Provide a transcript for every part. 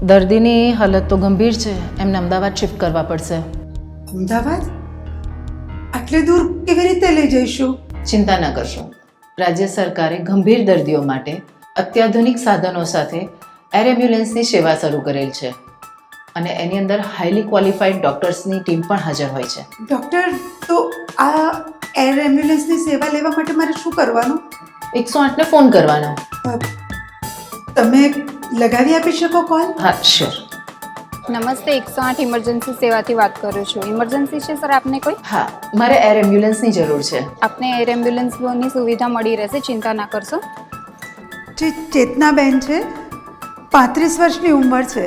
દર્દીની હાલત તો ગંભીર છે, એમને અમદાવાદ શિફ્ટ કરવા પડશે. અમદાવાદ? આટલે દૂર કેવી રીતે લઈ જઈશું? ચિંતા ન કરશો. રાજ્ય સરકારે ગંભીર દર્દીઓ માટે અત્યાધુનિક સાધનો સાથે એર એમ્બ્યુલન્સની સેવા શરૂ કરેલ છે અને એની અંદર હાઈલી ક્વોલિફાઈડ ડૉક્ટર્સની ટીમ પણ હાજર હોય છે. ડૉક્ટર, તો આ એર એમ્બ્યુલન્સની સેવા લેવા માટે મારે શું કરવાનું? 108ને ફોન કરવાનો. તમે લગાવી આપી શકો કોલ? હા, શ્યોર. નમસ્તે, 108 ઇમરજન્સી સેવાથી વાત કરું છું. ઇમરજન્સી છે સર આપને કોઈ? હા, મારે એર એમ્બ્યુલન્સની જરૂર છે. આપને એર એમ્બ્યુલન્સની સુવિધા મળી રહેશે, ચિંતા ના કરશો. જે ચેતનાબેન છે, 35 વર્ષની ઉંમર છે.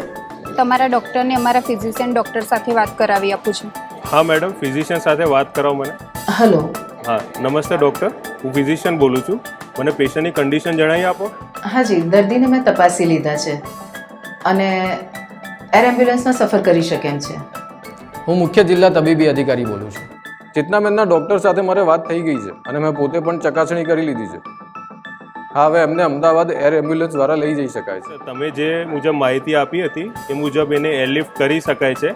તમારા ડૉક્ટરને અમારા ફિઝિશિયન ડૉક્ટર સાથે વાત કરાવી આપું છું. હા મેડમ, ફિઝિશિયન સાથે વાત કરાવો મને. હલો. હા નમસ્તે ડૉક્ટર, હું ફિઝિશિયન બોલું છું. મને પેશન્ટની કન્ડિશન જણાવી આપો. હાજી, દર્દીને મેં તપાસી લીધા છે અને એર એમ્બ્યુલન્સમાં સફર કરી શકે એમ છે. હું મુખ્ય જિલ્લા તબીબી અધિકારી બોલું છું. ચેતનાબેનના ડૉક્ટર સાથે મારે વાત થઈ ગઈ છે અને મેં પોતે પણ ચકાસણી કરી લીધી છે. હા, હવે એમને અમદાવાદ એર એમ્બ્યુલન્સ દ્વારા લઈ જઈ શકાય છે. તમે જે મુજબ માહિતી આપી હતી એ મુજબ એને એરલિફ્ટ કરી શકાય છે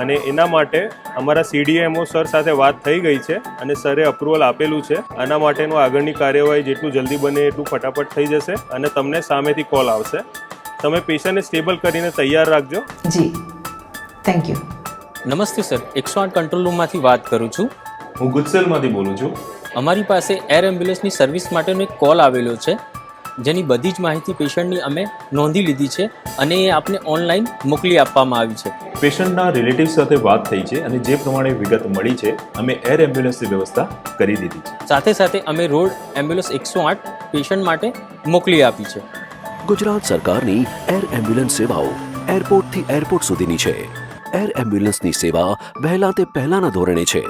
અને એના માટે અમારા CDMO સર સાથે વાત થઈ ગઈ છે અને સરે અપ્રુવલ આપેલું છે. આના માટેનું આગળની કાર્યવાહી જેટલું જલ્દી બને એટલું ફટાફટ થઈ જશે અને તમને સામેથી કોલ આવશે. તમે પેશન્ટને સ્ટેબલ કરીને તૈયાર રાખજો. જી, થેન્ક યુ. નમસ્તે સર, 108 કંટ્રોલ રૂમમાંથી વાત કરું છું. હું ગુજસેલમાંથી બોલું છું. અમારી પાસે એર એમ્બ્યુલન્સની સર્વિસ માટેનો એક કોલ આવેલો છે, જેની બધી જ માહિતી પેશન્ટની અમે નોંધી લીધી છે અને એ આપને ઓનલાઈન મોકલી આપવામાં આવી છે. પેશન્ટના રિલેટિવ સાથે વાત થઈ છે અને જે પ્રમાણે વિગત મળી છે અમે એર એમ્બ્યુલન્સની વ્યવસ્થા કરી દીધી છે. સાથે સાથે અમે રોડ એમ્બ્યુલન્સ 108 પેશન્ટ માટે મોકલી આપી છે. ગુજરાત સરકારની એર એમ્બ્યુલન્સ સેવાઓ એરપોર્ટથી એરપોર્ટ સુધીની છે. એર એમ્બ્યુલન્સની સેવા વહેલા તે પહેલાના ધોરણે છે.